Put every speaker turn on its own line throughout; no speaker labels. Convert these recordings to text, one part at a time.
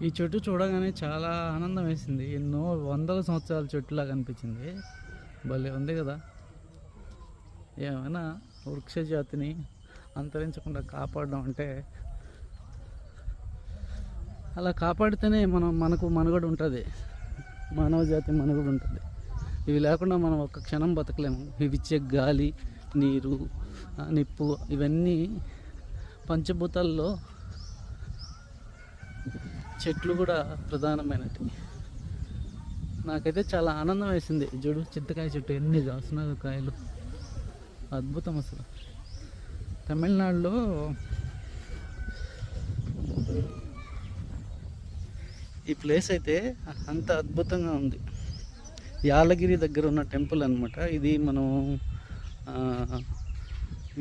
ఈ చెట్టు చూడగానే చాలా ఆనందం వేసింది. ఎన్నో వందల సంవత్సరాల చెట్టులాగా అనిపించింది. భలే ఉంది కదా. ఏమైనా వృక్ష జాతిని అంతరించకుండా కాపాడడం అంటే, అలా కాపాడితేనే మనకు మనుగడ ఉంటుంది, మానవ జాతి మనుగడ ఉంటుంది. ఇవి లేకుండా మనం ఒక్క క్షణం బతకలేము. ఇవి ఇచ్చే గాలి, నీరు, నిప్పు ఇవన్నీ పంచభూతాల్లో చెట్లు కూడా ప్రధానమైనవి. నాకైతే చాలా ఆనందం వేసింది. చూడు, చింతకాయ చెట్టు ఎన్ని కాస్తున్నాయి కాయలు, అద్భుతం అసలు. తమిళనాడులో ఈ ప్లేస్ అయితే అంత అద్భుతంగా ఉంది. యాలగిరి దగ్గర ఉన్న టెంపుల్ అనమాట ఇది. మనం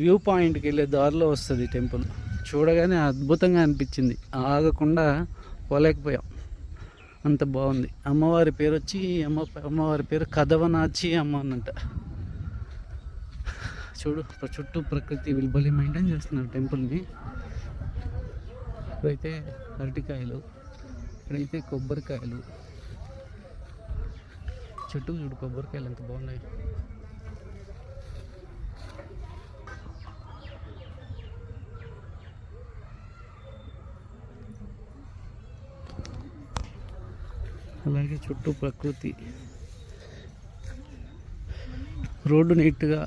వ్యూ పాయింట్కి వెళ్ళే దారిలో వస్తుంది టెంపుల్. చూడగానే అద్భుతంగా అనిపించింది, ఆగకుండా పోలేకపోయాం, అంత బాగుంది. అమ్మవారి పేరు వచ్చి అమ్మవారి పేరు కదవనాచి అమ్మ అనంట. చూడు, చుట్టూ ప్రకృతి వీళ్ళు మెయింటైన్ చేస్తున్నారు టెంపుల్ని. ఇక్కడైతే అరటికాయలు, ఇక్కడైతే కొబ్బరికాయలు. చెట్టు చూడు, కొబ్బరికాయలు ఎంత బాగున్నాయి. అలాగే చుట్టూ ప్రకృతి, రోడ్డు నీట్గా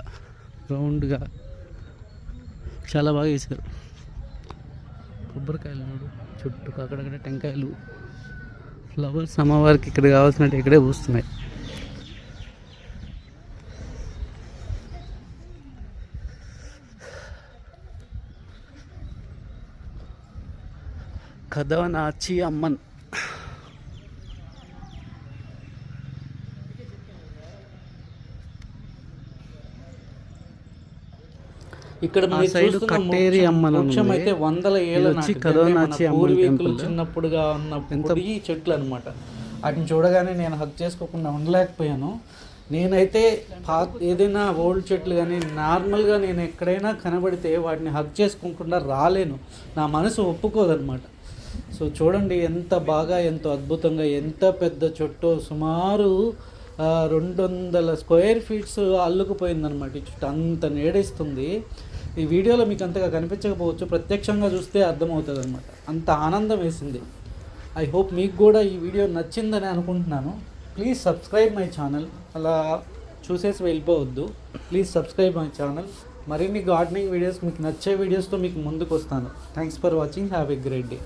రౌండ్గా చాలా బాగా వేశారు. కొబ్బరికాయలు చూడు, చుట్టూ అక్కడక్కడ టెంకాయలు, ఫ్లవర్స్ అమ్మవారికి ఇక్కడ కావాల్సినట్టు ఇక్కడే పూస్తున్నాయి. కదవనాచి అమ్మన్. ఇక్కడ సైడ్ కట్టేరి అమ్మన్ అయితే వందల ఏళ్ళ పూర్వీకులు చిన్నప్పుడుగా ఉన్నప్పుడు ఈ చెట్లు అనమాట. వాటిని చూడగానే నేను హగ్ చేసుకోకుండా ఉండలేకపోయాను. నేనైతే ఏదైనా ఓల్డ్ చెట్లు కానీ నార్మల్గా నేను ఎక్కడైనా కనబడితే వాటిని హగ్ చేసుకోకుండా రాలేను, నా మనసు ఒప్పుకోదనమాట. సో చూడండి ఎంత బాగా, ఎంతో అద్భుతంగా, ఎంత పెద్ద చెట్టు, సుమారు 200 స్క్వేర్ ఫీట్స్ అల్లుకుపోయిందనమాట ఈ చుట్టూ. అంత నీడేస్తుంది. ఈ వీడియోలో మీకు అంతగా కనిపించకపోవచ్చు, ప్రత్యక్షంగా చూస్తే అర్థమవుతుంది అనమాట. అంత ఆనందం వేసింది. ఐ హోప్ మీకు కూడా ఈ వీడియో నచ్చిందని అనుకుంటున్నాను. Please subscribe my channel. అలా చూసేసి వెళ్ళిపోవద్దు, ప్లీజ్ సబ్స్క్రైబ్ మై ఛానల్. మరిన్ని గార్డెనింగ్ వీడియోస్, మీకు నచ్చే వీడియోస్తో మీకు ముందుకు వస్తాను. Thanks for watching. Have a great day.